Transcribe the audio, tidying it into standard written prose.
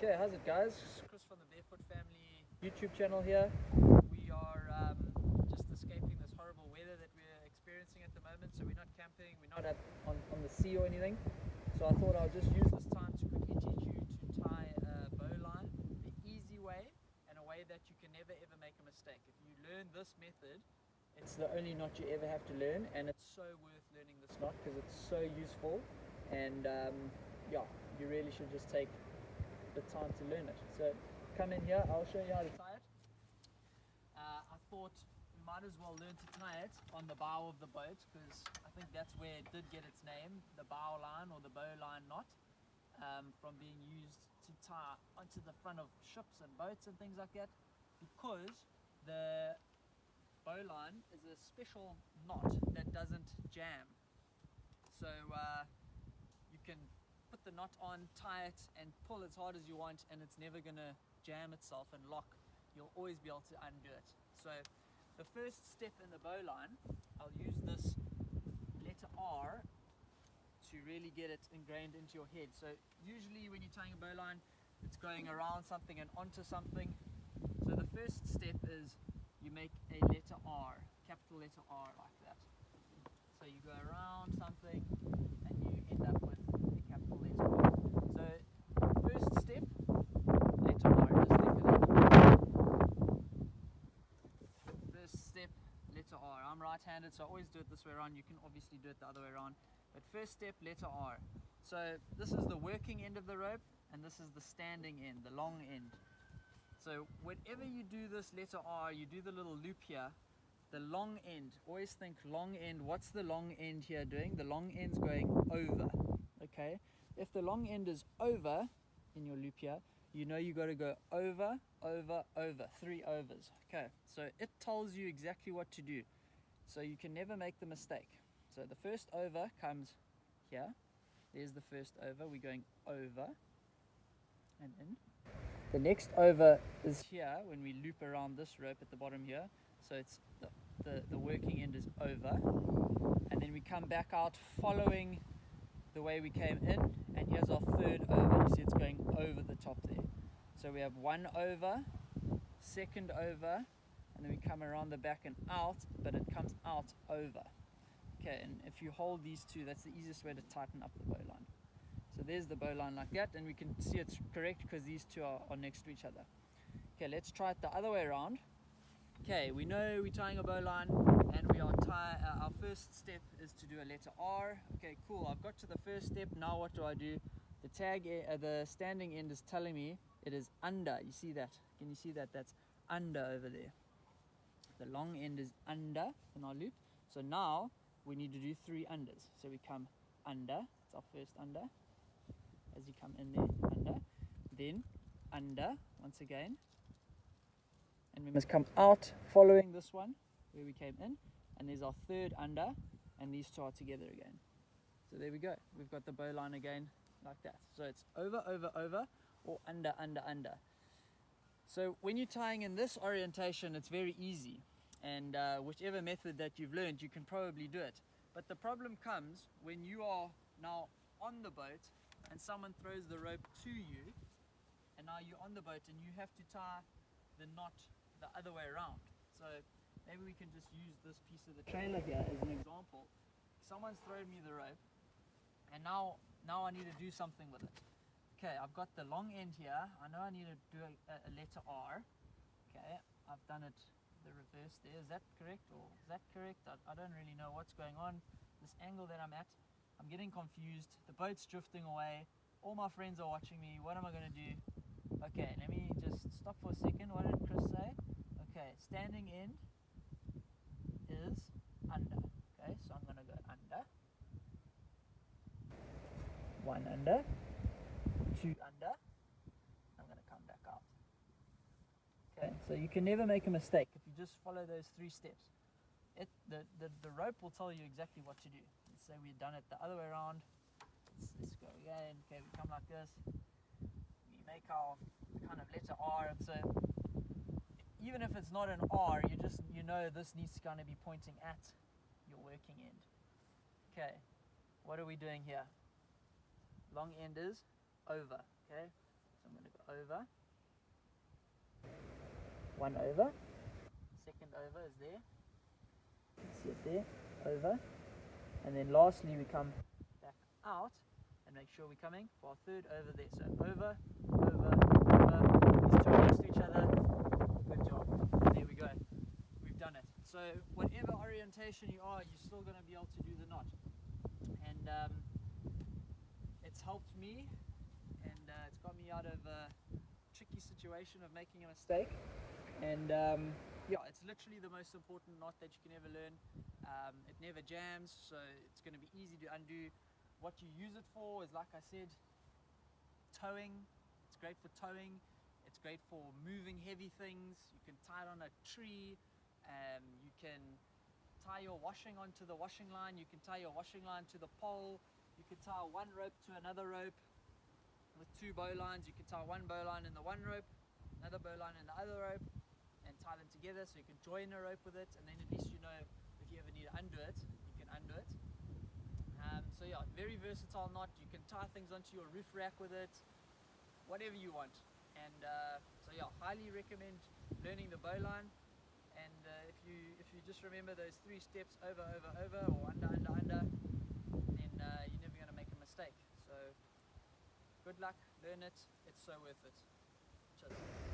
Okay, how's it guys? Chris from the Barefoot Family YouTube channel here. We are just escaping this horrible weather that we're experiencing at the moment, so we're not camping, we're not on the sea or anything. So I thought I'll just use this time to quickly teach you to tie a bowline the easy way and a way that you can never ever make a mistake. If you learn this method, it's the only knot you ever have to learn, and it's so worth learning this knot because it's so useful, and yeah, you really should just take the time to learn it. So come in here, I'll show you how to tie it. I thought we might as well learn to tie it on the bow of the boat, because I think that's where it did get its name, the bowline or the bowline knot, from being used to tie onto the front of ships and boats and things like that, because the bowline is a special knot that doesn't jam. So you can put the knot on, tie it, and pull as hard as you want, and it's never going to jam itself and lock. You'll always be able to undo it. So the first step in the bowline, I'll use this letter R to really get it ingrained into your head. So usually when you're tying a bowline, it's going around something and onto something. So the first step is you make a letter R, capital letter R, like that. So you go around something and you end up with a capital letter R. So first step, letter R, just think of that. First step, letter R. I'm right-handed, so I always do it this way around. You can obviously do it the other way around. But first step, letter R. So this is the working end of the rope, and this is the standing end, the long end. So whenever you do this letter R, you do the little loop here. The long end, always think long end. What's the long end here doing? The long end's going over, okay? If the long end is over in your loop here, you know you got to go over, over, over, 3 overs, okay? So it tells you exactly what to do, so you can never make the mistake. So the first over comes here. There's the first over. We're going over and in. The next over is here when we loop around this rope at the bottom here. So it's the working end is over, and then we come back out following the way we came in, and here's our third over. You see it's going over the top there. So we have 1 over, second over, and then we come around the back and out, but it comes out over. Okay, and if you hold these two, that's the easiest way to tighten up the bowline. So there's the bowline like that, and we can see it's correct because these two are next to each other. Okay, let's try it the other way around. Okay, we know we're tying a bowline, and we are our first step is to do a letter R. Okay, cool, I've got to the first step. Now what do I do? The standing end is telling me it is under. You see that? Can you see that? That's under over there. The long end is under in our loop. So now we need to do 3 unders. So we come under, it's our first under. As you come in there, under, then under once again, and we must come out following this one where we came in, and there's our third under, and these two are together again. So there we go, we've got the bowline again like that. So it's over, over, over, or under, under, under. So when you're tying in this orientation, it's very easy, and whichever method that you've learned, you can probably do it. But the problem comes when you are now on the boat and someone throws the rope to you, and now you're on the boat and you have to tie the knot the other way around. So maybe we can just use this piece of the trailer here as an example. Someone's thrown me the rope, and now I need to do something with it. Okay, I've got the long end here. I know I need to do a letter R. Okay, I've done it the reverse there. Is that correct, or is that correct? I don't really know what's going on. This angle that I'm at, I'm getting confused. The boat's drifting away. All my friends are watching me. What am I going to do? Okay, let me just stop for a second. What did Chris say? Okay, standing end is under. Okay, so I'm going to go under. 1 under. 2 under. I'm going to come back out. Okay, so you can never make a mistake if you just follow those 3 steps. The rope will tell you exactly what to do. Let's say we've done it the other way around. Let's go again. Okay, we come like this. We make our kind of letter R. So even if it's not an R, you know this needs to kind of be pointing at your working end. Okay, what are we doing here? Long end is over. Okay, so I'm going to go over, one over, second over is there, you can see it there, over, and then lastly we come back out and make sure we're coming for our third over there. So over, over, over, these two next to each other. Good job. There we go. We've done it. So whatever orientation you are, you're still going to be able to do the knot. And it's helped me, and it's got me out of a tricky situation of making a mistake. And yeah, it's literally the most important knot that you can ever learn. It never jams, so it's going to be easy to undo. What you use it for is, like I said, towing. It's great for towing. It's great for moving heavy things. You can tie it on a tree. You can tie your washing onto the washing line. You can tie your washing line to the pole. You can tie one rope to another rope with two bowlines. You can tie one bowline in the one rope, another bowline in the other rope, and tie them together so you can join a rope with it, and then at least you know if you ever need to undo it, you can undo it. So yeah, very versatile knot. You can tie things onto your roof rack with it, whatever you want. And so yeah, highly recommend learning the bowline. And if you just remember those 3 steps, over, over, over, or under, under, under, then you're never going to make a mistake. So good luck, learn it, it's so worth it. Cheers.